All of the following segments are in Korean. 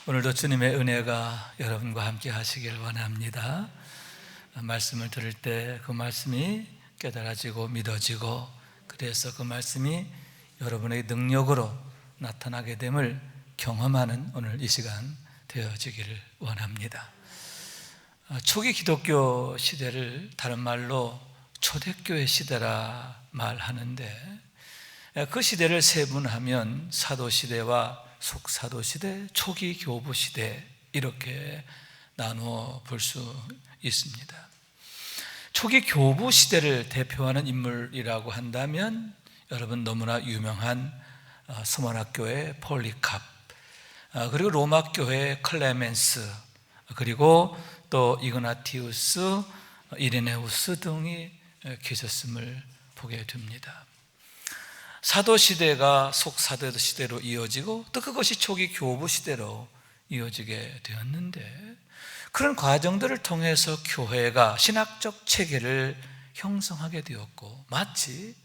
오늘도 주님의 은혜가 여러분과 함께 하시길 원합니다. 말씀을 들을 때 그 말씀이 깨달아지고 믿어지고, 그래서 그 말씀이 여러분의 능력으로 나타나게 됨을 경험하는 오늘 이 시간 되어지기를 원합니다. 초기 기독교 시대를 다른 말로 초대교회 시대라 말하는데, 그 시대를 세분하면 사도시대와 속사도시대, 초기 교부시대 이렇게 나누어 볼 수 있습니다. 초기 교부시대를 대표하는 인물이라고 한다면 여러분 너무나 유명한 서문학교의 폴리캅, 그리고 로마교회의 클레멘스, 그리고 또 이그나티우스, 이레네우스 등이 계셨음을 보게 됩니다. 사도시대가 속사도시대로 이어지고, 또 그것이 초기 교부시대로 이어지게 되었는데, 그런 과정들을 통해서 교회가 신학적 체계를 형성하게 되었고, 마치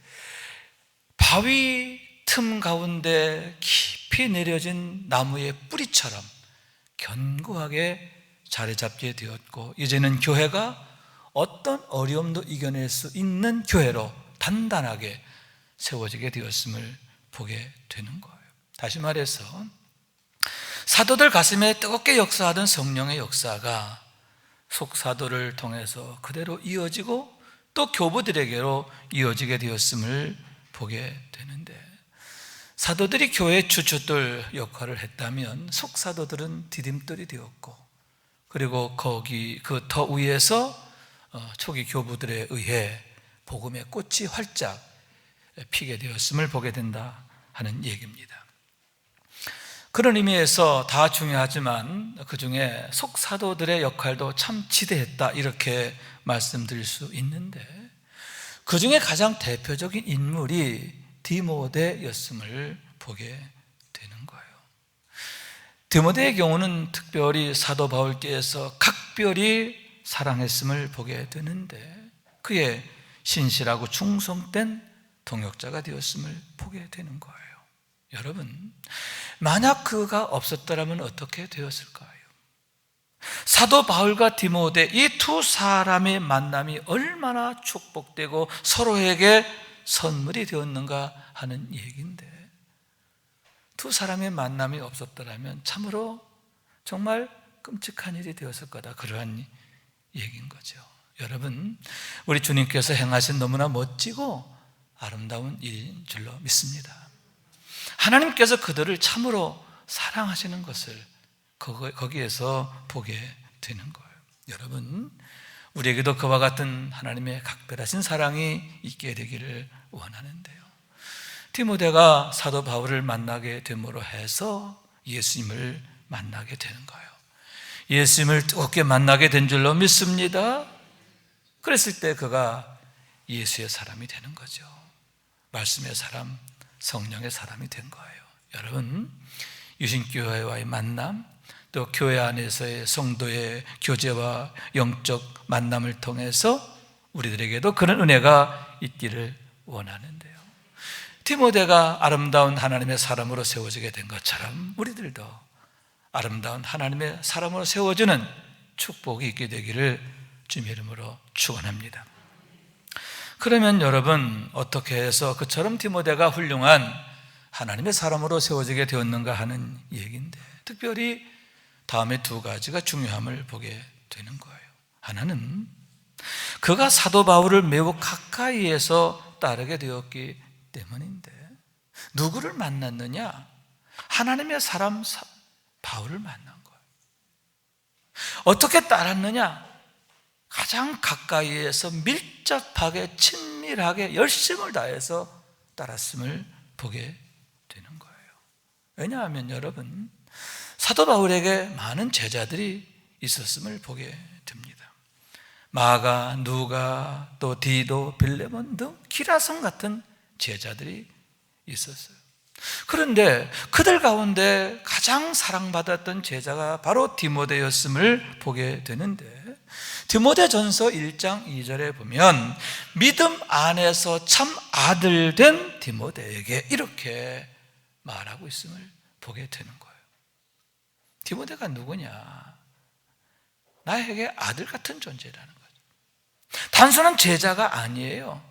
바위 틈 가운데 깊이 내려진 나무의 뿌리처럼 견고하게 자리 잡게 되었고, 이제는 교회가 어떤 어려움도 이겨낼 수 있는 교회로 단단하게 세워지게 되었음을 보게 되는 거예요. 다시 말해서 사도들 가슴에 뜨겁게 역사하던 성령의 역사가 속사도를 통해서 그대로 이어지고, 또 교부들에게로 이어지게 되었음을 보게 되는데, 사도들이 교회의 주춧돌 역할을 했다면 속사도들은 디딤돌이 되었고, 그리고 거기 그 더 위에서 초기 교부들에 의해 복음의 꽃이 활짝 피게 되었음을 보게 된다 하는 얘기입니다. 그런 의미에서 다 중요하지만 그 중에 속사도들의 역할도 참 지대했다, 이렇게 말씀드릴 수 있는데, 그 중에 가장 대표적인 인물이 디모데였음을 보게 되는 거예요. 디모데의 경우는 특별히 사도 바울께서 각별히 사랑했음을 보게 되는데, 그의 신실하고 충성된 동역자가 되었음을 보게 되는 거예요. 여러분, 만약 그가 없었더라면 어떻게 되었을까요? 사도 바울과 디모데, 이 두 사람의 만남이 얼마나 축복되고 서로에게 선물이 되었는가 하는 얘기인데, 두 사람의 만남이 없었더라면 참으로 정말 끔찍한 일이 되었을 거다, 그러한 얘기인 거죠. 여러분, 우리 주님께서 행하신 너무나 멋지고 아름다운 일인 줄로 믿습니다. 하나님께서 그들을 참으로 사랑하시는 것을 거기에서 보게 되는 거예요. 여러분, 우리에게도 그와 같은 하나님의 각별하신 사랑이 있게 되기를 원하는데요, 디모데가 사도 바울을 만나게 됨으로 해서 예수님을 만나게 되는 거예요. 예수님을 뜨겁게 만나게 된 줄로 믿습니다. 그랬을 때 그가 예수의 사람이 되는 거죠. 말씀의 사람, 성령의 사람이 된 거예요. 여러분, 유신교회와의 만남, 또 교회 안에서의 성도의 교제와 영적 만남을 통해서 우리들에게도 그런 은혜가 있기를 원하는데요, 디모데가 아름다운 하나님의 사람으로 세워지게 된 것처럼 우리들도 아름다운 하나님의 사람으로 세워주는 축복이 있게 되기를 주님의 이름으로 축원합니다. 그러면 여러분, 어떻게 해서 그처럼 디모데가 훌륭한 하나님의 사람으로 세워지게 되었는가 하는 얘기인데, 특별히 다음에 두 가지가 중요함을 보게 되는 거예요. 하나는 그가 사도 바울을 매우 가까이에서 따르게 되었기 때문인데, 누구를 만났느냐? 하나님의 사람 바울을 만난 거예요. 어떻게 따랐느냐? 가장 가까이에서 밀접하게 친밀하게 열심을 다해서 따랐음을 보게 되는 거예요. 왜냐하면 여러분, 사도 바울에게 많은 제자들이 있었음을 보게 됩니다. 마가, 누가, 또 디도, 빌레몬 등 기라성 같은 제자들이 있었어요. 그런데 그들 가운데 가장 사랑받았던 제자가 바로 디모데였음을 보게 되는데, 디모데전서 1장 2절에 보면 믿음 안에서 참 아들 된 디모데에게 이렇게 말하고 있음을 보게 되는 거예요. 디모데가 누구냐? 나에게 아들 같은 존재라는 거죠. 단순한 제자가 아니에요.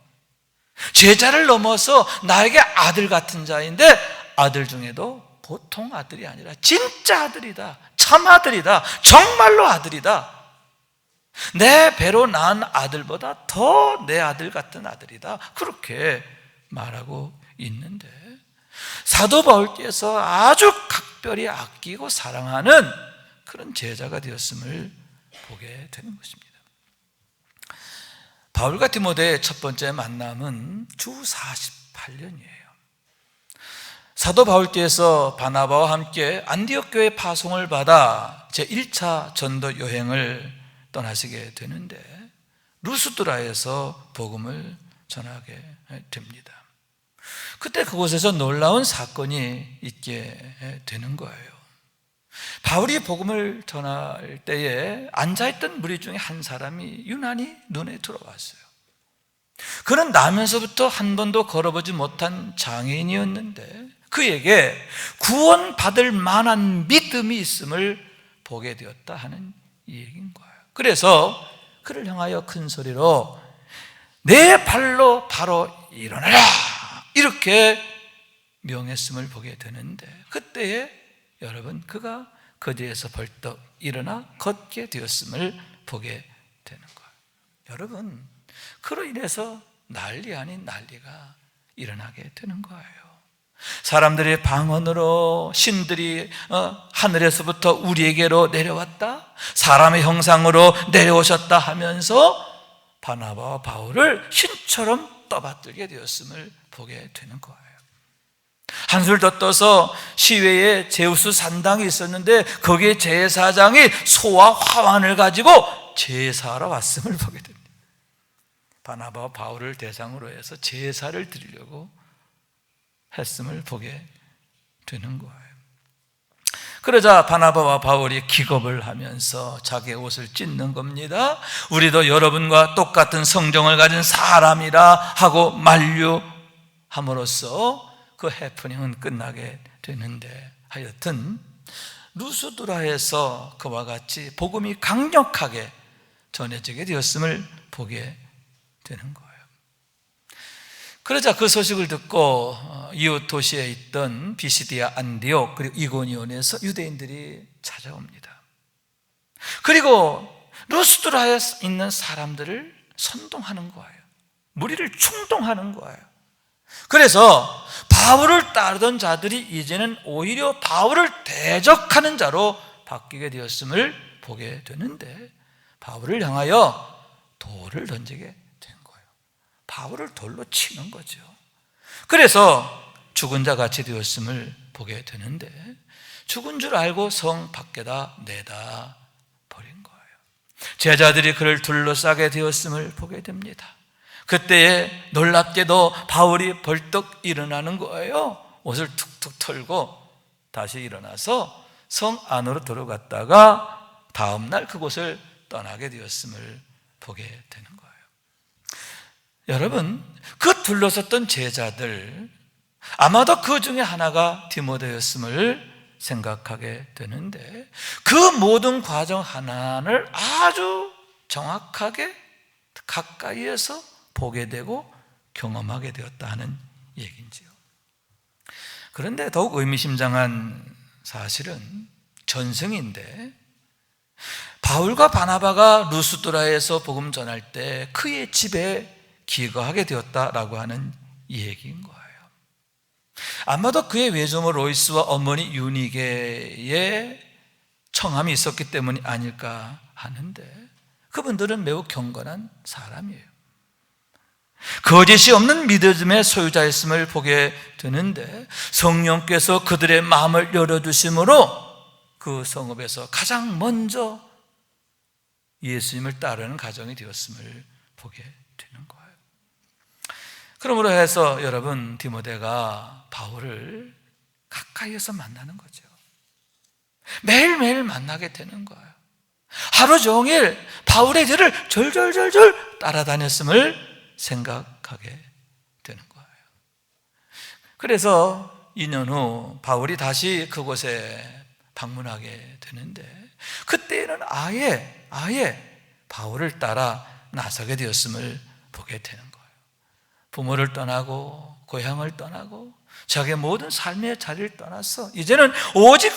제자를 넘어서 나에게 아들 같은 자인데, 아들 중에도 보통 아들이 아니라 진짜 아들이다, 참 아들이다, 정말로 아들이다. 내 배로 낳은 아들보다 더 내 아들 같은 아들이다, 그렇게 말하고 있는데, 사도 바울께서 아주 각별히 아끼고 사랑하는 그런 제자가 되었음을 보게 되는 것입니다. 바울과 디모데의 첫 번째 만남은 주 48년이에요. 사도 바울께서 바나바와 함께 안디옥 교회 파송을 받아 제1차 전도 여행을 떠나시게 되는데, 루스드라에서 복음을 전하게 됩니다. 그때 그곳에서 놀라운 사건이 있게 되는 거예요. 바울이 복음을 전할 때에 앉아있던 무리 중에 한 사람이 유난히 눈에 들어왔어요. 그는 나면서부터 한 번도 걸어보지 못한 장애인이었는데, 그에게 구원받을 만한 믿음이 있음을 보게 되었다 하는 얘기인 거예요. 그래서 그를 향하여 큰 소리로 내 발로 바로 일어나라, 이렇게 명했음을 보게 되는데, 그때에 여러분, 그가 그 자리에서 벌떡 일어나 걷게 되었음을 보게 되는 거예요. 여러분, 그로 인해서 난리 아닌 난리가 일어나게 되는 거예요. 사람들의 방언으로 신들이 하늘에서부터 우리에게로 내려왔다, 사람의 형상으로 내려오셨다 하면서 바나바와 바울을 신처럼 떠받들게 되었음을 보게 되는 거예요. 한술 더 떠서 시외에 제우스 산당이 있었는데, 거기에 제사장이 소와 화환을 가지고 제사하러 왔음을 보게 됩니다. 바나바와 바울을 대상으로 해서 제사를 드리려고 했음을 보게 되는 거예요. 그러자 바나바와 바울이 기겁을 하면서 자기의 옷을 찢는 겁니다. 우리도 여러분과 똑같은 성정을 가진 사람이라 하고 만류함으로써 그 해프닝은 끝나게 되는데, 하여튼 루스드라에서 그와 같이 복음이 강력하게 전해지게 되었음을 보게 되는 거예요. 그러자 그 소식을 듣고 이웃 도시에 있던 비시디아, 안디옥, 그리고 이고니온에서 유대인들이 찾아옵니다. 그리고 루스드라에 있는 사람들을 선동하는 거예요. 무리를 충동하는 거예요. 그래서 바울을 따르던 자들이 이제는 오히려 바울을 대적하는 자로 바뀌게 되었음을 보게 되는데, 바울을 향하여 돌을 던지게 된 거예요. 바울을 돌로 치는 거죠. 그래서 죽은 자 같이 되었음을 보게 되는데, 죽은 줄 알고 성 밖에다 내다 버린 거예요. 제자들이 그를 둘러싸게 되었음을 보게 됩니다. 그때에 놀랍게도 바울이 벌떡 일어나는 거예요. 옷을 툭툭 털고 다시 일어나서 성 안으로 들어갔다가 다음날 그곳을 떠나게 되었음을 보게 되는 거예요. 여러분, 그 둘러섰던 제자들, 아마도 그 중에 하나가 디모데였음을 생각하게 되는데, 그 모든 과정 하나를 아주 정확하게 가까이에서 보게 되고 경험하게 되었다 하는 얘기인지요. 그런데 더욱 의미심장한 사실은 전승인데, 바울과 바나바가 루스드라에서 복음 전할 때 그의 집에 기거하게 되었다라고 하는 얘기인 거예요. 아마도 그의 외조모 로이스와 어머니 유니게의 청함이 있었기 때문이 아닐까 하는데, 그분들은 매우 경건한 사람이에요. 거짓이 없는 믿음의 소유자였음을 보게 되는데, 성령께서 그들의 마음을 열어주심으로 그 성읍에서 가장 먼저 예수님을 따르는 가정이 되었음을 보게 되는 거예요. 그러므로 해서 여러분, 디모데가 바울을 가까이에서 만나는 거죠. 매일매일 만나게 되는 거예요. 하루 종일 바울의 뒤를 절절절절 따라다녔음을 생각하게 되는 거예요. 그래서 2년 후 바울이 다시 그곳에 방문하게 되는데, 그때는 아예 바울을 따라 나서게 되었음을 보게 되는 거예요. 부모를 떠나고 고향을 떠나고 자기의 모든 삶의 자리를 떠나서 이제는 오직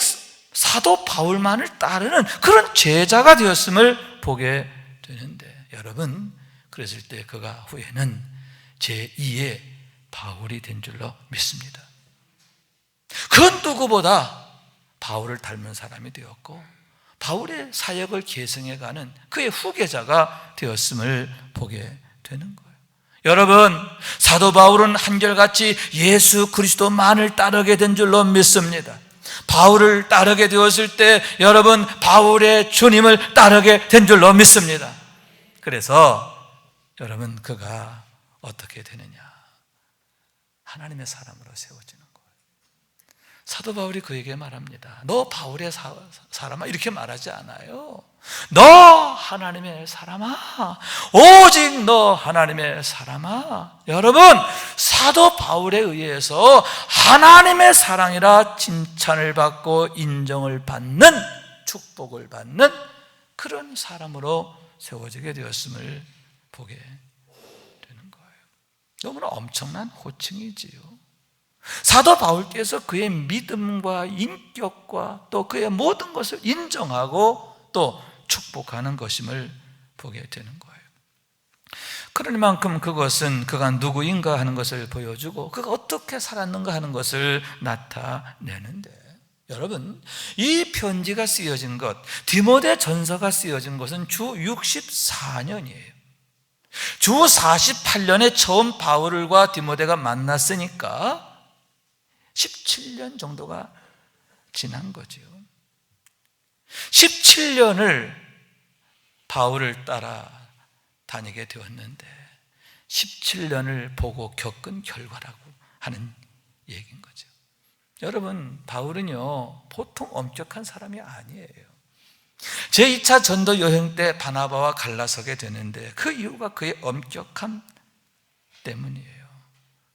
사도 바울만을 따르는 그런 제자가 되었음을 보게 되는데, 여러분, 그랬을 때 그가 후에는 제2의 바울이 된 줄로 믿습니다. 그 누구보다 바울을 닮은 사람이 되었고 바울의 사역을 계승해가는 그의 후계자가 되었음을 보게 되는 거예요. 여러분, 사도 바울은 한결같이 예수 그리스도만을 따르게 된 줄로 믿습니다. 바울을 따르게 되었을 때 여러분, 바울의 주님을 따르게 된 줄로 믿습니다. 그래서 여러분, 그가 어떻게 되느냐? 하나님의 사람으로 세워지는 거예요. 사도 바울이 그에게 말합니다. 너 바울의 사람아, 이렇게 말하지 않아요. 너 하나님의 사람아, 오직 너 하나님의 사람아. 여러분, 사도 바울에 의해서 하나님의 사랑이라 칭찬을 받고 인정을 받는, 축복을 받는 그런 사람으로 세워지게 되었음을 보게 되는 거예요. 너무나 엄청난 호칭이지요. 사도 바울께서 그의 믿음과 인격과 또 그의 모든 것을 인정하고 또 축복하는 것임을 보게 되는 거예요. 그러니만큼 그것은 그가 누구인가 하는 것을 보여주고 그가 어떻게 살았는가 하는 것을 나타내는데, 여러분, 이 편지가 쓰여진 것, 디모데 전서가 쓰여진 것은 주 64년이에요. 주 48년에 처음 바울과 디모데가 만났으니까 17년 정도가 지난 거죠. 17년을 바울을 따라 다니게 되었는데 17년을 보고 겪은 결과라고 하는 얘기인 거죠. 여러분, 바울은요 보통 엄격한 사람이 아니에요. 제2차 전도 여행 때 바나바와 갈라서게 되는데 그 이유가 그의 엄격함 때문이에요.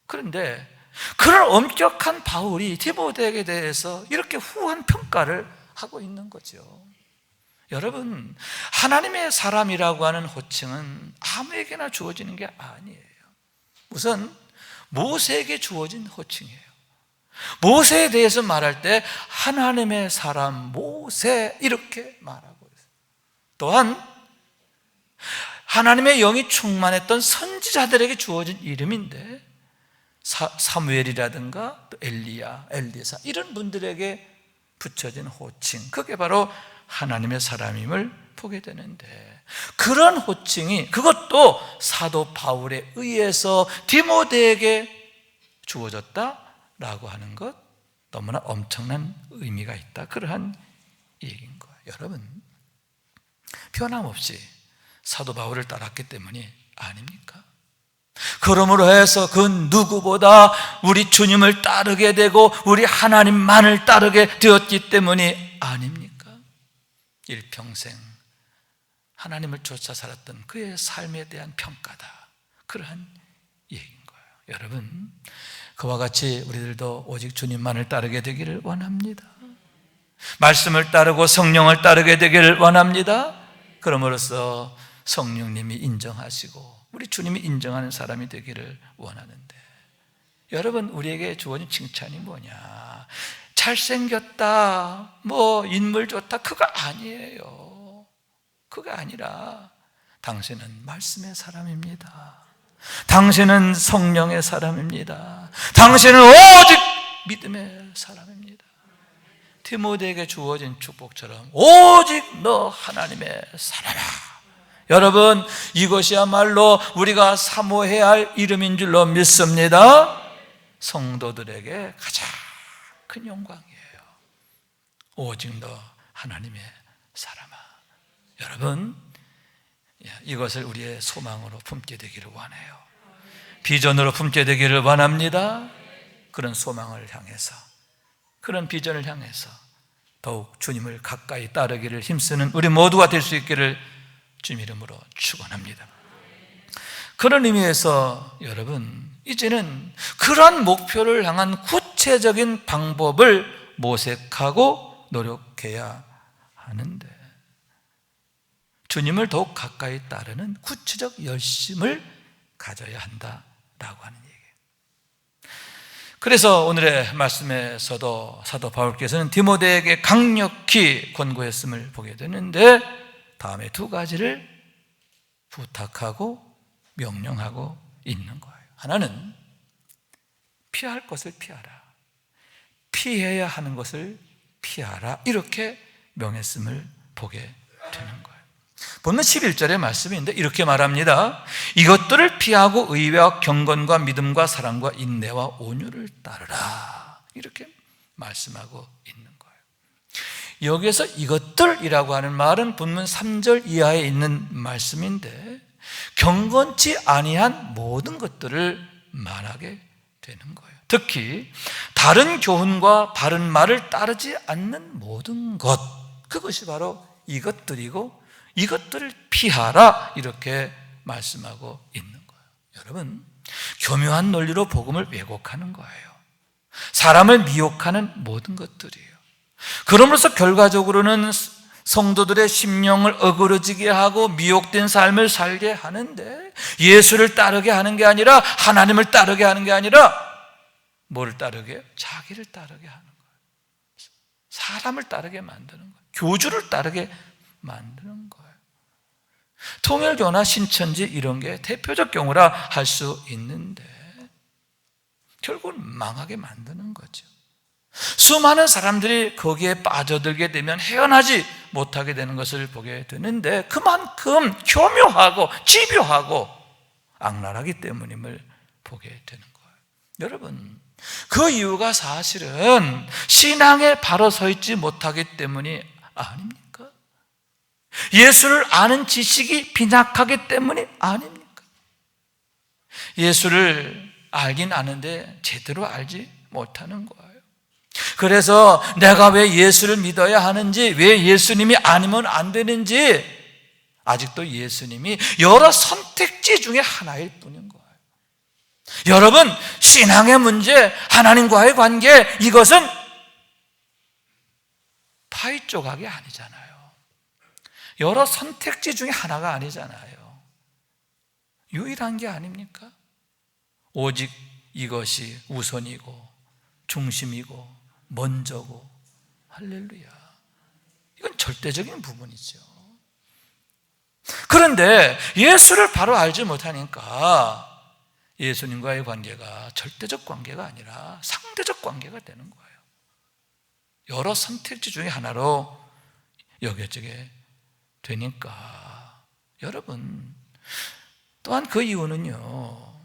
그런데 그런 엄격한 바울이 디모데에게 대해서 이렇게 후한 평가를 하고 있는 거죠. 여러분, 하나님의 사람이라고 하는 호칭은 아무에게나 주어지는 게 아니에요. 우선 모세에게 주어진 호칭이에요. 모세에 대해서 말할 때 하나님의 사람 모세 이렇게 말하고 있어요. 또한 하나님의 영이 충만했던 선지자들에게 주어진 이름인데 사무엘이라든가 또 엘리야, 엘리사 이런 분들에게 붙여진 호칭, 그게 바로 하나님의 사람임을 보게 되는데, 그런 호칭이 그것도 사도 바울에 의해서 디모데에게 주어졌다라고 하는 것, 너무나 엄청난 의미가 있다, 그러한 얘기인 거예요. 여러분, 변함없이 사도 바울을 따랐기 때문이 아닙니까? 그러므로 해서 그 누구보다 우리 주님을 따르게 되고 우리 하나님만을 따르게 되었기 때문이 아닙니까? 일평생 하나님을 쫓아 살았던 그의 삶에 대한 평가다, 그러한 얘기인 거예요. 여러분, 그와 같이 우리들도 오직 주님만을 따르게 되기를 원합니다. 말씀을 따르고 성령을 따르게 되기를 원합니다. 그럼으로써 성령님이 인정하시고 우리 주님이 인정하는 사람이 되기를 원하는데, 여러분, 우리에게 주어진 칭찬이 뭐냐? 잘생겼다, 뭐 인물 좋다, 그거 아니에요. 그거 아니라 당신은 말씀의 사람입니다. 당신은 성령의 사람입니다. 당신은 오직 믿음의 사람입니다. 디모데에게 주어진 축복처럼 오직 너 하나님의 사람아. 여러분, 이것이야말로 우리가 사모해야 할 이름인 줄로 믿습니다. 성도들에게 가장 큰 영광이에요. 오직 너 하나님의 사람아. 여러분, 이것을 우리의 소망으로 품게 되기를 원해요. 비전으로 품게 되기를 원합니다. 그런 소망을 향해서, 그런 비전을 향해서 더욱 주님을 가까이 따르기를 힘쓰는 우리 모두가 될 수 있기를 주님 이름으로 축원합니다. 그런 의미에서 여러분, 이제는 그런 목표를 향한 구체적인 방법을 모색하고 노력해야 하는데, 주님을 더욱 가까이 따르는 구체적 열심을 가져야 한다라고 하는 얘기예요. 그래서 오늘의 말씀에서도 사도 바울께서는 디모데에게 강력히 권고했음을 보게 되는데, 다음에 두 가지를 부탁하고 명령하고 있는 거예요. 하나는 피할 것을 피하라, 피해야 하는 것을 피하라, 이렇게 명했음을 보게 되는 거예요. 본문 11절의 말씀인데 이렇게 말합니다. 이것들을 피하고 의와 경건과 믿음과 사랑과 인내와 온유를 따르라, 이렇게 말씀하고 있는 거예요. 여기에서 이것들이라고 하는 말은 본문 3절 이하에 있는 말씀인데, 경건치 아니한 모든 것들을 말하게 되는 거예요. 특히 다른 교훈과 바른 말을 따르지 않는 모든 것, 그것이 바로 이것들이고 이것들을 피하라, 이렇게 말씀하고 있는 거예요. 여러분, 교묘한 논리로 복음을 왜곡하는 거예요. 사람을 미혹하는 모든 것들이에요. 그러면서 결과적으로는 성도들의 심령을 어그러지게 하고 미혹된 삶을 살게 하는데, 예수를 따르게 하는 게 아니라, 하나님을 따르게 하는 게 아니라 뭐를 따르게 해요? 자기를 따르게 하는 거예요. 사람을 따르게 만드는 거예요. 교주를 따르게 만드는 거예요. 통일교나 신천지 이런 게 대표적 경우라 할 수 있는데, 결국은 망하게 만드는 거죠. 수많은 사람들이 거기에 빠져들게 되면 헤어나지 못하게 되는 것을 보게 되는데, 그만큼 교묘하고 집요하고 악랄하기 때문임을 보게 되는 거예요. 여러분, 그 이유가 사실은 신앙에 바로 서 있지 못하기 때문이 아닙니까? 예수를 아는 지식이 빈약하기 때문이 아닙니까? 예수를 알긴 아는데 제대로 알지 못하는 거예요. 그래서 내가 왜 예수를 믿어야 하는지, 왜 예수님이 아니면 안 되는지, 아직도 예수님이 여러 선택지 중에 하나일 뿐인 거예요. 여러분, 신앙의 문제, 하나님과의 관계, 이것은 파이 조각이 아니잖아요. 여러 선택지 중에 하나가 아니잖아요. 유일한 게 아닙니까? 오직 이것이 우선이고 중심이고 먼저고, 할렐루야, 이건 절대적인 부분이죠. 그런데 예수를 바로 알지 못하니까 예수님과의 관계가 절대적 관계가 아니라 상대적 관계가 되는 거예요. 여러 선택지 중에 하나로 여겨지게 되니까, 여러분, 또한 그 이유는요,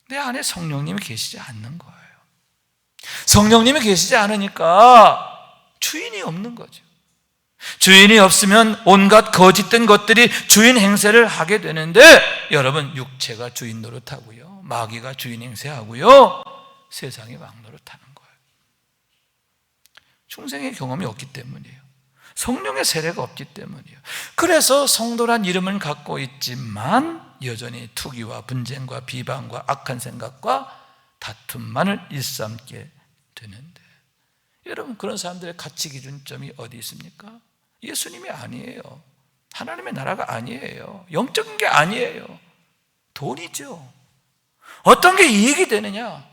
내 안에 성령님이 계시지 않는 거예요. 성령님이 계시지 않으니까 주인이 없는 거죠. 주인이 없으면 온갖 거짓된 것들이 주인 행세를 하게 되는데, 여러분, 육체가 주인 노릇하고요, 마귀가 주인 행세하고요, 세상이 왕 노릇하는 거예요. 중생의 경험이 없기 때문이에요. 성령의 세례가 없기 때문이에요. 그래서 성도란 이름은 갖고 있지만 여전히 투기와 분쟁과 비방과 악한 생각과 다툼만을 일삼게 되는데, 여러분, 그런 사람들의 가치 기준점이 어디 있습니까? 예수님이 아니에요. 하나님의 나라가 아니에요. 영적인 게 아니에요. 돈이죠. 어떤 게 이익이 되느냐,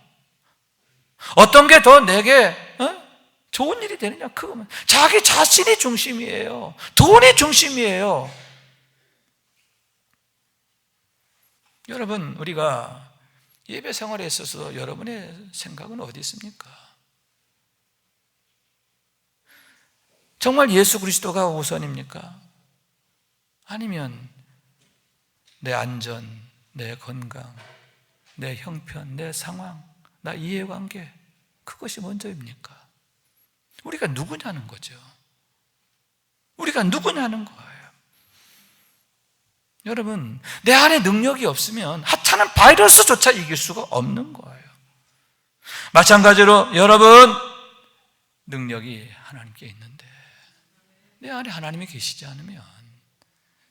어떤 게 더 내게 좋은 일이 되느냐, 그거면 자기 자신이 중심이에요. 돈이 중심이에요. 여러분, 우리가 예배 생활에 있어서 여러분의 생각은 어디 있습니까? 정말 예수 그리스도가 우선입니까? 아니면 내 안전, 내 건강, 내 형편, 내 상황, 나 이해관계, 그것이 먼저입니까? 우리가 누구냐는 거죠. 우리가 누구냐는 거예요. 여러분, 내 안에 능력이 없으면 하찮은 바이러스조차 이길 수가 없는 거예요. 마찬가지로 여러분, 능력이 하나님께 있는데 내 안에 하나님이 계시지 않으면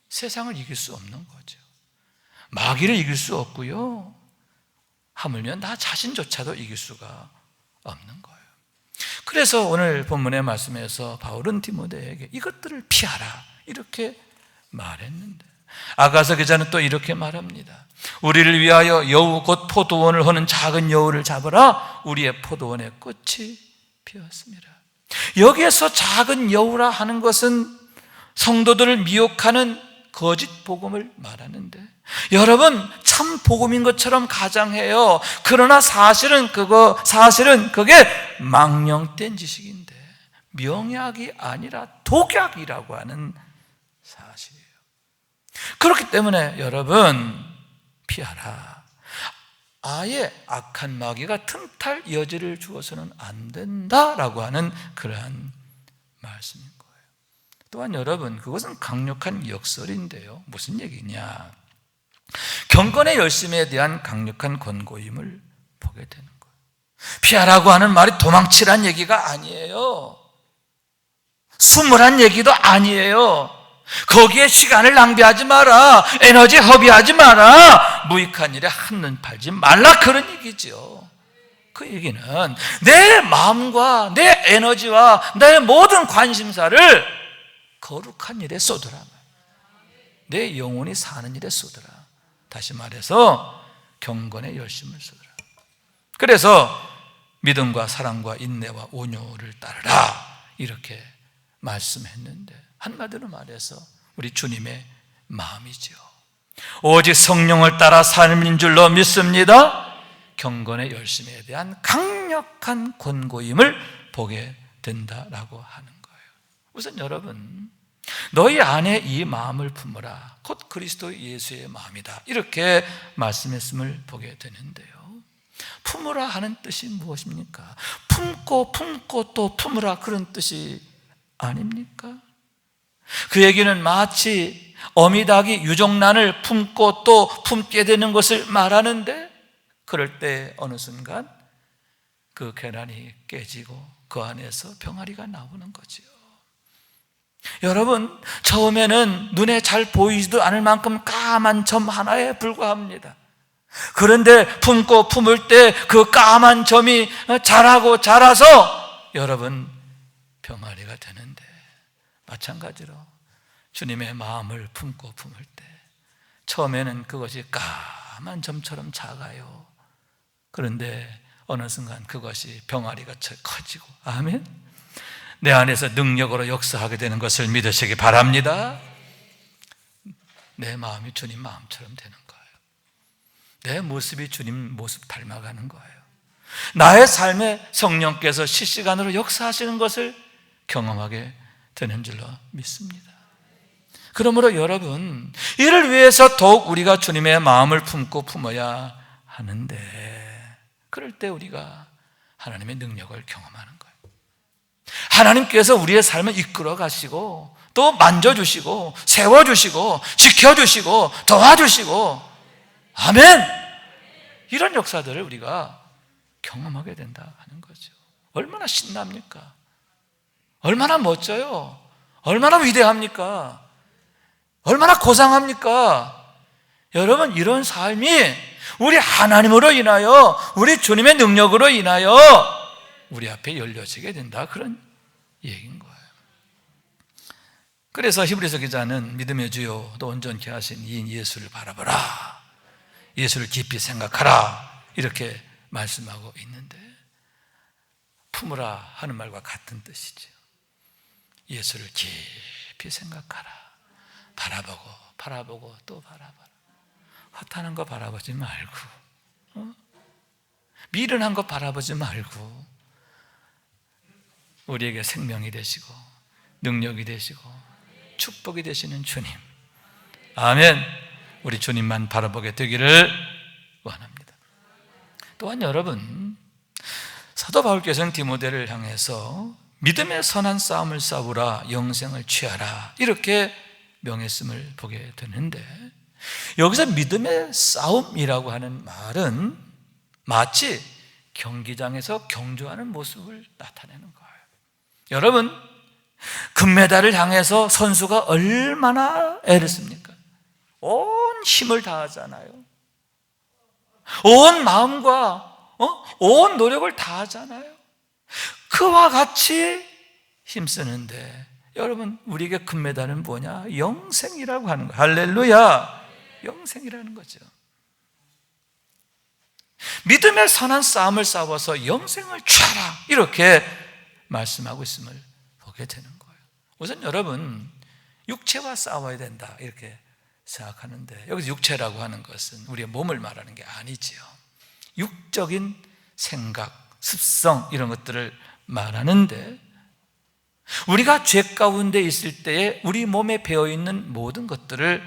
세상을 이길 수 없는 거죠. 마귀를 이길 수 없고요, 하물며 나 자신조차도 이길 수가 없는 거예요. 그래서 오늘 본문의 말씀에서 바울은 디모데에게 이것들을 피하라 이렇게 말했는데, 아가서 기자는 또 이렇게 말합니다. 우리를 위하여 여우 곧 포도원을 허는 작은 여우를 잡으라. 우리의 포도원의 꽃이 피었습니다. 여기에서 작은 여우라 하는 것은 성도들을 미혹하는 거짓 복음을 말하는데, 여러분 참 복음인 것처럼 가장해요. 그러나 사실은 그게 망령된 지식인데 명약이 아니라 독약이라고 하는 사실이에요. 그렇기 때문에 여러분 피하라. 아예 악한 마귀가 틈탈 여지를 주어서는 안 된다라고 하는 그러한 말씀인 거예요. 또한 여러분, 그것은 강력한 역설인데요. 무슨 얘기냐? 경건의 열심에 대한 강력한 권고임을 보게 되는 거예요. 피하라고 하는 말이 도망치란 얘기가 아니에요. 숨으란 얘기도 아니에요. 거기에 시간을 낭비하지 마라, 에너지 허비하지 마라, 무익한 일에 한눈 팔지 말라, 그런 얘기죠. 그 얘기는 내 마음과 내 에너지와 내 모든 관심사를 거룩한 일에 쏟으라, 내 영혼이 사는 일에 쏟으라. 다시 말해서 경건의 열심을 쏟으라. 그래서 믿음과 사랑과 인내와 온유를 따르라 이렇게 말씀했는데, 한마디로 말해서 우리 주님의 마음이죠. 오직 성령을 따라 삶인 줄로 믿습니다. 경건의 열심에 대한 강력한 권고임을 보게 된다라고 하는 거예요. 우선 여러분, 너희 안에 이 마음을 품어라. 곧 그리스도 예수의 마음이다. 이렇게 말씀했음을 보게 되는데요. 품으라 하는 뜻이 무엇입니까? 품고 또 품으라, 그런 뜻이 아닙니까? 그 얘기는 마치 어미닭이 유정란을 품고 또 품게 되는 것을 말하는데, 그럴 때 어느 순간 그 계란이 깨지고 그 안에서 병아리가 나오는 거지요. 여러분, 처음에는 눈에 잘 보이지도 않을 만큼 까만 점 하나에 불과합니다. 그런데 품고 품을 때 그 까만 점이 자라서 여러분 병아리가 되는데, 마찬가지로 주님의 마음을 품고 품을 때 처음에는 그것이 까만 점처럼 작아요. 그런데 어느 순간 그것이 병아리가 커지고, 아멘, 내 안에서 능력으로 역사하게 되는 것을 믿으시기 바랍니다. 내 마음이 주님 마음처럼 되는 거예요. 내 모습이 주님 모습 닮아가는 거예요. 나의 삶에 성령께서 실시간으로 역사하시는 것을 경험하게 되는 줄로 믿습니다. 그러므로 여러분, 이를 위해서 더욱 우리가 주님의 마음을 품고 품어야 하는데, 그럴 때 우리가 하나님의 능력을 경험하는 거예요. 하나님께서 우리의 삶을 이끌어 가시고 또 만져주시고 세워주시고 지켜주시고 도와주시고, 아멘, 이런 역사들을 우리가 경험하게 된다 하는 거죠. 얼마나 신납니까? 얼마나 멋져요? 얼마나 위대합니까? 얼마나 고상합니까? 여러분, 이런 삶이 우리 하나님으로 인하여, 우리 주님의 능력으로 인하여 우리 앞에 열려지게 된다, 그런 얘기인 거예요. 그래서 히브리서 기자는 믿음의 주요 또 온전케 하신 이 예수를 바라보라, 예수를 깊이 생각하라, 이렇게 말씀하고 있는데, 품으라 하는 말과 같은 뜻이죠. 예수를 깊이 생각하라. 바라보고 또 바라봐라. 허탄한 거 바라보지 말고, 미련한 거 바라보지 말고, 우리에게 생명이 되시고 능력이 되시고 축복이 되시는 주님, 아멘, 우리 주님만 바라보게 되기를 원합니다. 또한 여러분, 사도 바울께서는 디모데를 향해서 믿음의 선한 싸움을 싸우라, 영생을 취하라, 이렇게 명했음을 보게 되는데, 여기서 믿음의 싸움이라고 하는 말은 마치 경기장에서 경주하는 모습을 나타내는 거예요. 여러분, 금메달을 향해서 선수가 얼마나 애를 씁니까? 온 힘을 다하잖아요. 온 마음과 온 노력을 다하잖아요. 그와 같이 힘쓰는데, 여러분, 우리에게 금메달은 뭐냐? 영생이라고 하는 거예요. 할렐루야! 영생이라는 거죠. 믿음의 선한 싸움을 싸워서 영생을 취하라, 이렇게 말씀하고 있음을 보게 되는 거예요. 우선 여러분, 육체와 싸워야 된다 이렇게 생각하는데, 여기서 육체라고 하는 것은 우리의 몸을 말하는 게 아니지요. 육적인 생각, 습성, 이런 것들을 말하는데, 우리가 죄 가운데 있을 때에 우리 몸에 배어있는 모든 것들을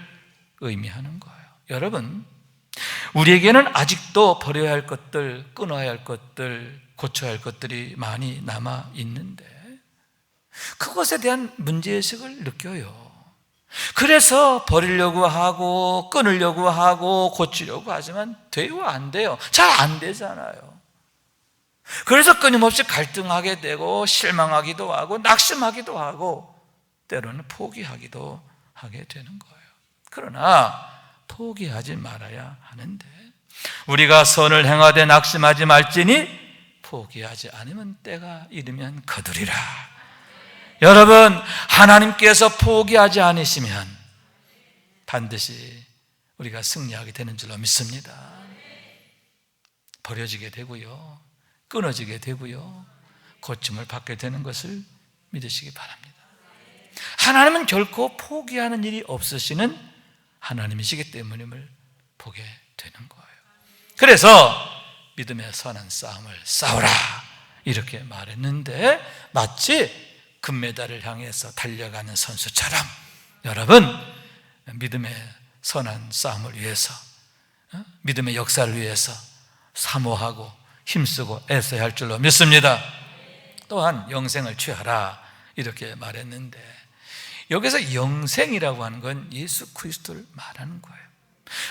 의미하는 거예요. 여러분, 우리에게는 아직도 버려야 할 것들, 끊어야 할 것들, 고쳐야 할 것들이 많이 남아 있는데, 그것에 대한 문제의식을 느껴요. 그래서 버리려고 하고 끊으려고 하고 고치려고 하지만 돼요, 안 돼요? 잘 안 되잖아요. 그래서 끊임없이 갈등하게 되고 실망하기도 하고 낙심하기도 하고 때로는 포기하기도 하게 되는 거예요. 그러나 포기하지 말아야 하는데, 우리가 선을 행하되 낙심하지 말지니 포기하지 않으면 때가 이르면 거두리라. 여러분, 하나님께서 포기하지 않으시면 반드시 우리가 승리하게 되는 줄로 믿습니다. 버려지게 되고요, 끊어지게 되고요, 고침을 받게 되는 것을 믿으시기 바랍니다. 하나님은 결코 포기하는 일이 없으시는 하나님이시기 때문임을 보게 되는 거예요. 그래서 믿음의 선한 싸움을 싸우라 이렇게 말했는데, 마치 금메달을 향해서 달려가는 선수처럼 여러분, 믿음의 선한 싸움을 위해서, 믿음의 역사를 위해서 사모하고 힘쓰고 애써야 할 줄로 믿습니다. 또한 영생을 취하라 이렇게 말했는데, 여기서 영생이라고 하는 건 예수 그리스도를 말하는 거예요.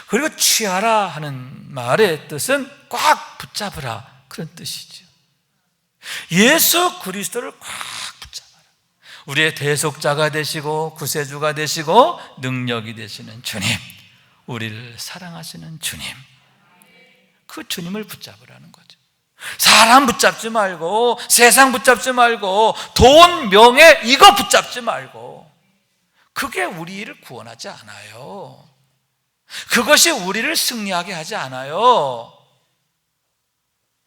그리고 취하라 하는 말의 뜻은 꽉 붙잡으라, 그런 뜻이죠. 예수 그리스도를 꽉 붙잡아라. 우리의 대속자가 되시고 구세주가 되시고 능력이 되시는 주님, 우리를 사랑하시는 주님, 그 주님을 붙잡으라는 거죠. 사람 붙잡지 말고, 세상 붙잡지 말고, 돈, 명예 이거 붙잡지 말고, 그게 우리를 구원하지 않아요. 그것이 우리를 승리하게 하지 않아요.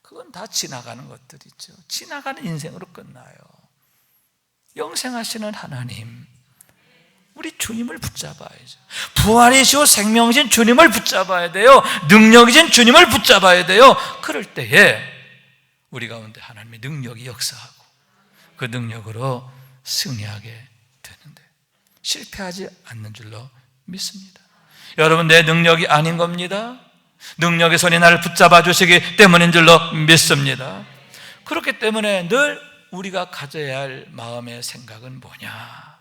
그건 다 지나가는 것들이죠. 지나가는 인생으로 끝나요. 영생하시는 하나님, 우리 주님을 붙잡아야죠. 부활이시오 생명이신 주님을 붙잡아야 돼요. 능력이신 주님을 붙잡아야 돼요. 그럴 때에 우리 가운데 하나님의 능력이 역사하고 그 능력으로 승리하게 되는데, 실패하지 않는 줄로 믿습니다. 여러분, 내 능력이 아닌 겁니다. 능력의 손이 나를 붙잡아 주시기 때문인 줄로 믿습니다. 그렇기 때문에 늘 우리가 가져야 할 마음의 생각은 뭐냐?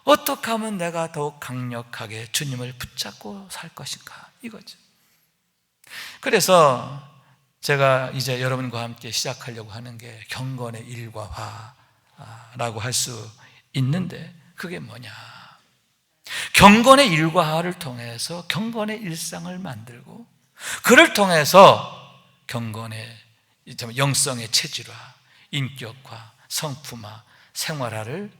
어떻게 하면 내가 더욱 강력하게 주님을 붙잡고 살 것인가, 이거죠. 그래서 제가 이제 여러분과 함께 시작하려고 하는 게 경건의 일과화라고 할 수 있는데, 그게 뭐냐? 경건의 일과화를 통해서 경건의 일상을 만들고, 그를 통해서 경건의 영성의 체질화, 인격화, 성품화, 생활화를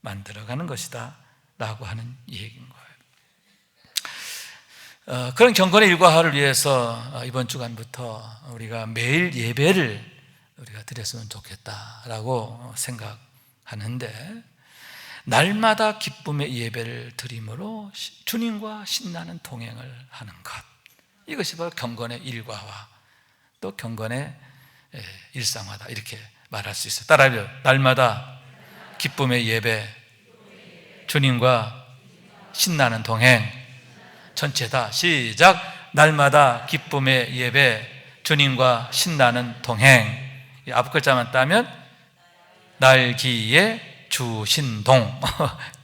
만들어가는 것이다 라고 하는 얘기인 거예요. 그런 경건의 일과화를 위해서 이번 주간부터 우리가 매일 예배를 우리가 드렸으면 좋겠다라고 생각하는데, 날마다 기쁨의 예배를 드림으로 주님과 신나는 동행을 하는 것, 이것이 바로 경건의 일과화, 또 경건의 일상화다, 이렇게 말할 수 있어요. 따라해요. 날마다 기쁨의 예배, 주님과 신나는 동행. 전체다. 시작. 날마다 기쁨의 예배, 주님과 신나는 동행. 앞 글자만 따면 날기의 주신동.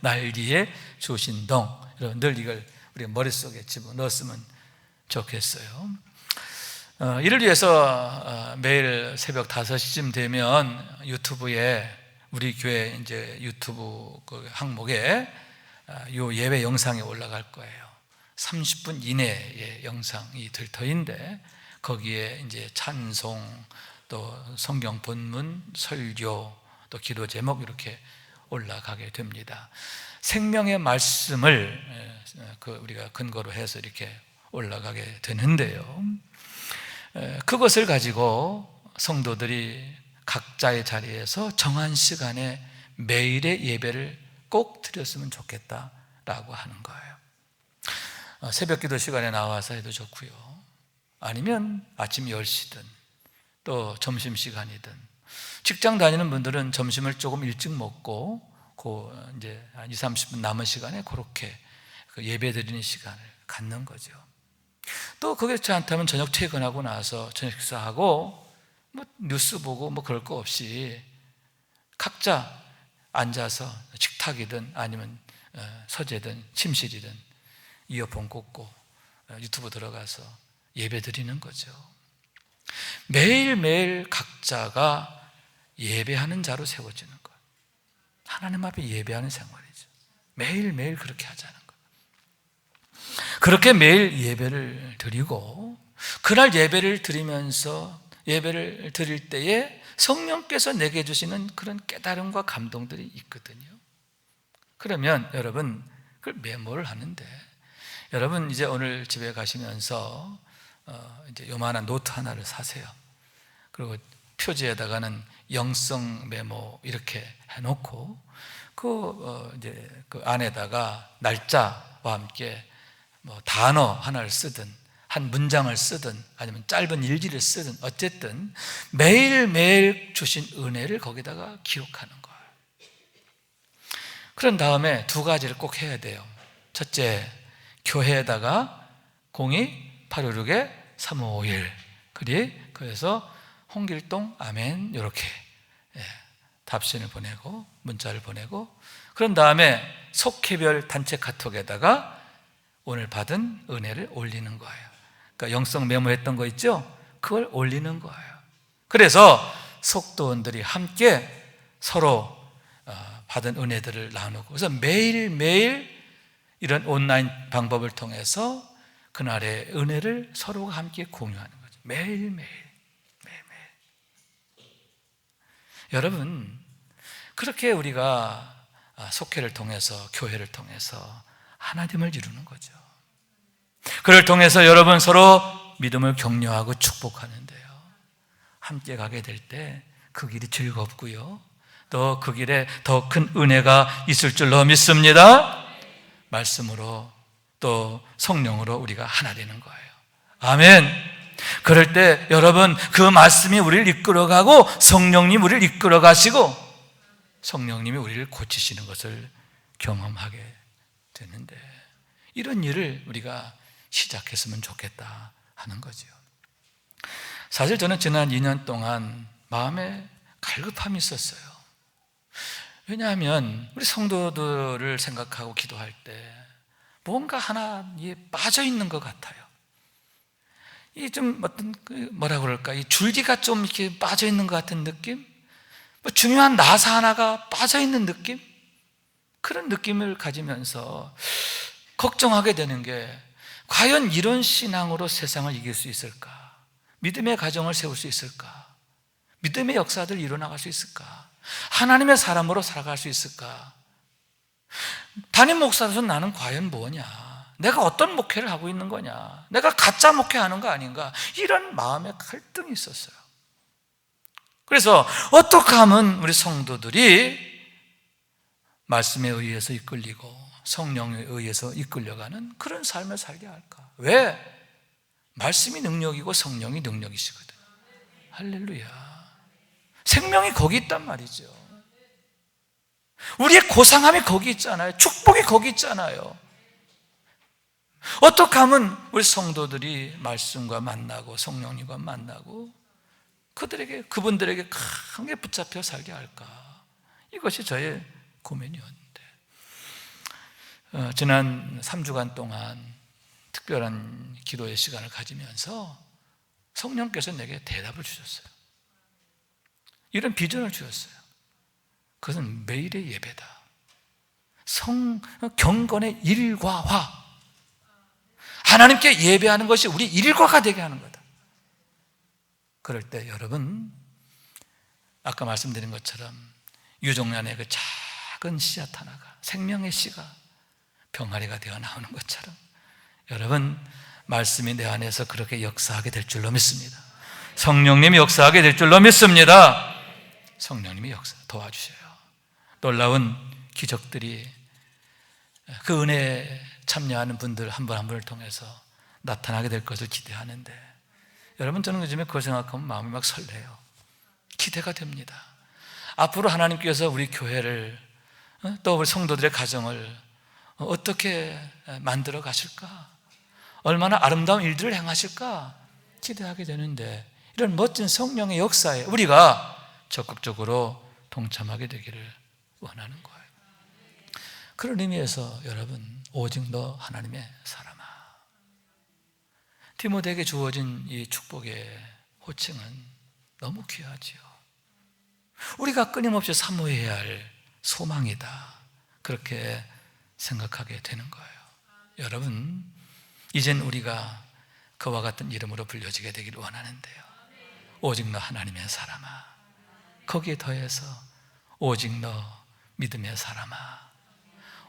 날기의 주신동. 여러분, 늘 이걸 우리 머릿속에 집어넣었으면 좋겠어요. 이를 위해서 매일 새벽 5시쯤 되면 유튜브에, 우리 교회 이제 유튜브 그 항목에 요 예배 영상이 올라갈 거예요. 30분 이내의 영상이 될 터인데, 거기에 이제 찬송, 또 성경 본문, 설교, 또 기도 제목 이렇게 올라가게 됩니다. 생명의 말씀을 우리가 근거로 해서 이렇게 올라가게 되는데요, 그것을 가지고 성도들이 각자의 자리에서 정한 시간에 매일의 예배를 꼭 드렸으면 좋겠다라고 하는 거예요. 새벽 기도 시간에 나와서 해도 좋고요, 아니면 아침 10시든 또 점심시간이든, 직장 다니는 분들은 점심을 조금 일찍 먹고 이제 한 20, 30분 남은 시간에 그렇게 예배 드리는 시간을 갖는 거죠. 또 그렇지 않다면 저녁 퇴근하고 나서 저녁 식사하고 뭐 뉴스 보고 뭐 그럴 거 없이 각자 앉아서 식탁이든 아니면 서재든 침실이든 이어폰 꽂고 유튜브 들어가서 예배 드리는 거죠. 매일매일 각자가 예배하는 자로 세워지는 거예요. 하나님 앞에 예배하는 생활이죠. 매일매일 그렇게 하자는 거예요. 그렇게 매일 예배를 드리고, 그날 예배를 드리면서 예배를 드릴 때에 성령께서 내게 주시는 그런 깨달음과 감동들이 있거든요. 그러면 여러분 그걸 메모를 하는데, 여러분 이제 오늘 집에 가시면서 이제 요만한 노트 하나를 사세요. 그리고 표지에다가는 영성 메모 이렇게 해놓고 이제 그 안에다가 날짜와 함께 뭐 단어 하나를 쓰든 한 문장을 쓰든 아니면 짧은 일기를 쓰든 어쨌든 매일매일 주신 은혜를 거기다가 기록하는 거예요. 그런 다음에 두 가지를 꼭 해야 돼요. 첫째, 교회에다가 02-856-3551 그래서 홍길동 아멘 이렇게 답신을 보내고 문자를 보내고, 그런 다음에 속회별 단체 카톡에다가 오늘 받은 은혜를 올리는 거예요. 그러니까 영성 메모했던 거 있죠? 그걸 올리는 거예요. 그래서 속도원들이 함께 서로 받은 은혜들을 나누고, 그래서 매일매일 이런 온라인 방법을 통해서 그날의 은혜를 서로가 함께 공유하는 거죠. 매일매일. 여러분, 그렇게 우리가 속회를 통해서, 교회를 통해서 하나님을 이루는 거죠. 그를 통해서 여러분 서로 믿음을 격려하고 축복하는데요, 함께 가게 될 때 그 길이 즐겁고요, 또 그 길에 더 큰 은혜가 있을 줄로 믿습니다. 말씀으로 또 성령으로 우리가 하나 되는 거예요. 아멘. 그럴 때 여러분 그 말씀이 우리를 이끌어가고 성령님 우리를 이끌어가시고 성령님이 우리를 고치시는 것을 경험하게 되는데, 이런 일을 우리가 시작했으면 좋겠다 하는 거죠. 사실 저는 지난 2년 동안 마음에 갈급함이 있었어요. 왜냐하면 우리 성도들을 생각하고 기도할 때 뭔가 하나에 빠져 있는 것 같아요. 이 좀 뭐라 그럴까, 이 줄기가 좀 이렇게 빠져 있는 것 같은 느낌? 뭐 중요한 나사 하나가 빠져 있는 느낌? 그런 느낌을 가지면서 걱정하게 되는 게, 과연 이런 신앙으로 세상을 이길 수 있을까? 믿음의 가정을 세울 수 있을까? 믿음의 역사들 일어나갈 수 있을까? 하나님의 사람으로 살아갈 수 있을까? 담임 목사로서 나는 과연 뭐냐? 내가 어떤 목회를 하고 있는 거냐? 내가 가짜 목회하는 거 아닌가? 이런 마음의 갈등이 있었어요. 그래서 어떻게 하면 우리 성도들이 말씀에 의해서 이끌리고 성령에 의해서 이끌려가는 그런 삶을 살게 할까? 왜? 말씀이 능력이고 성령이 능력이시거든요. 할렐루야. 생명이 거기 있단 말이죠. 우리의 고상함이 거기 있잖아요. 축복이 거기 있잖아요. 어떻게 하면 우리 성도들이 말씀과 만나고 성령님과 만나고 그분들에게 강하게 붙잡혀 살게 할까? 이것이 저의 고민이었는데, 지난 3주간 동안 특별한 기도의 시간을 가지면서 성령께서 내게 대답을 주셨어요. 이런 비전을 주셨어요. 그것은 매일의 예배다. 경건의 일과화. 하나님께 예배하는 것이 우리 일과가 되게 하는 거다. 그럴 때 여러분, 아까 말씀드린 것처럼 유종란의 그 작은 씨앗 하나가, 생명의 씨가 병아리가 되어 나오는 것처럼 여러분, 말씀이 내 안에서 그렇게 역사하게 될 줄로 믿습니다. 성령님이 역사하게 될 줄로 믿습니다. 성령님이 역사 도와주셔요. 놀라운 기적들이 그 은혜에 참여하는 분들 한 분 한 분을 통해서 나타나게 될 것을 기대하는데, 여러분, 저는 요즘에 그걸 생각하면 마음이 막 설레요. 기대가 됩니다. 앞으로 하나님께서 우리 교회를, 또 우리 성도들의 가정을 어떻게 만들어 가실까, 얼마나 아름다운 일들을 행하실까 기대하게 되는데, 이런 멋진 성령의 역사에 우리가 적극적으로 동참하게 되기를 원하는 거예요. 그런 의미에서 여러분, 오직 너 하나님의 사람아, 디모데에게 주어진 이 축복의 호칭은 너무 귀하지요. 우리가 끊임없이 사모해야 할 소망이다, 그렇게 생각하게 되는 거예요. 여러분, 이젠 우리가 그와 같은 이름으로 불려지게 되기를 원하는데요. 오직 너 하나님의 사람아, 거기에 더해서 오직 너 믿음의 사람아,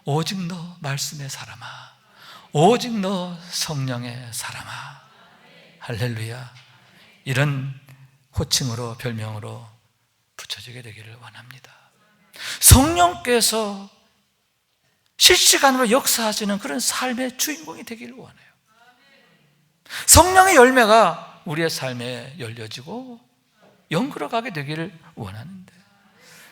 오직 너 말씀의 사람아, 오직 너 성령의 사람아. 할렐루야. 이런 호칭으로, 별명으로 붙여지게 되기를 원합니다. 성령께서 실시간으로 역사하시는 그런 삶의 주인공이 되기를 원해요. 성령의 열매가 우리의 삶에 열려지고 연결어가게 되기를 원하는데,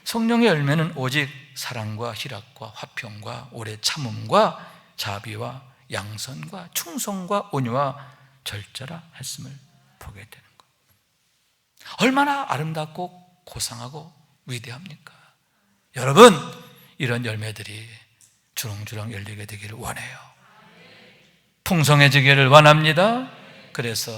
성령의 열매는 오직 사랑과 희락과 화평과 오래 참음과 자비와 양선과 충성과 온유와 절제라 했음을 보게 되는 거예요. 얼마나 아름답고 고상하고 위대합니까? 여러분, 이런 열매들이 주렁주렁 열리게 되기를 원해요. 풍성해지기를 원합니다. 그래서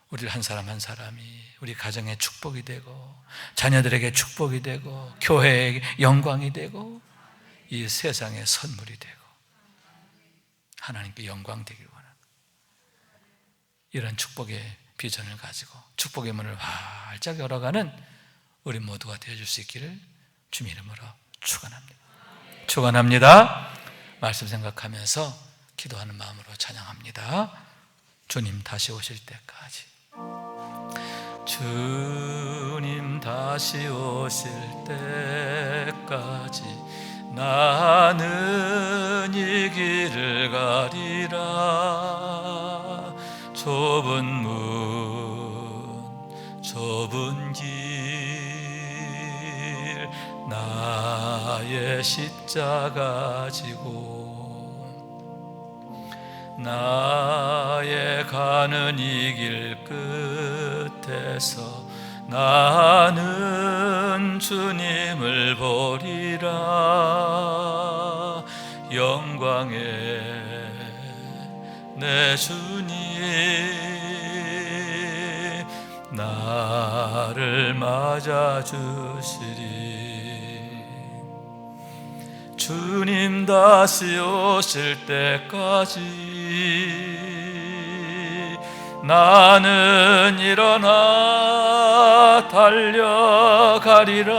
우리 한 사람 한 사람이 우리 가정의 축복이 되고, 자녀들에게 축복이 되고, 교회의 영광이 되고, 이 세상의 선물이 되고, 하나님께 영광 되기를 원합니다. 이런 축복의 비전을 가지고 축복의 문을 활짝 열어가는 우리 모두가 되어줄 수 있기를 주님 이름으로 축원합니다. 축원합니다. 말씀 생각하면서 기도하는 마음으로 찬양합니다. 주님 다시 오실 때까지, 주님 다시 오실 때까지 나는 이 길을 가리라. 좁은 문, 좁은 길, 나의 십자가 지고 나의 가는 이 길 끝에서 나는 주님을 보리라. 영광의 내 주님, 나를 맞아주시리. 주님 다시 오실 때까지 나는 일어나 달려가리라.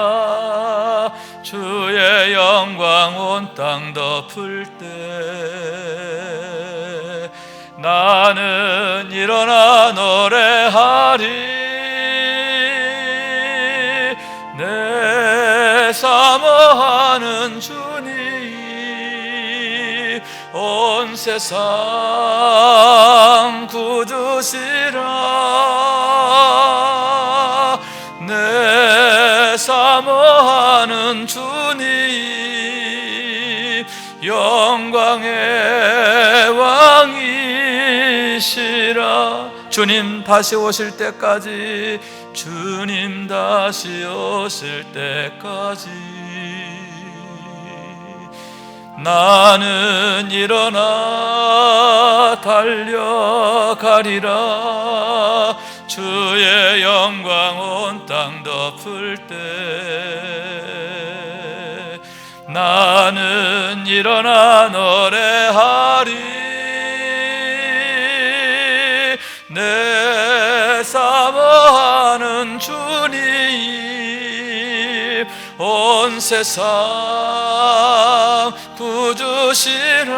주의 영광 온 땅 덮을 때 나는 일어나 노래하리. 내 사모하는 주님, 온 세상 구주시라. 내 사모하는 주님, 영광의 왕이시라. 주님 다시 오실 때까지, 주님 다시 오실 때까지 나는 일어나 달려가리라. 주의 영광 온 땅 덮을 때 나는 일어나 노래하리. 내 사모하는 세상 구주시라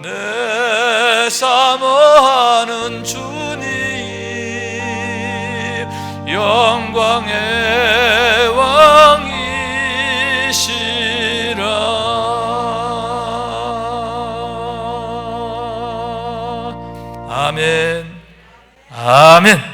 내 사모하는 주님 영광의 왕이시라. 아멘. 아멘.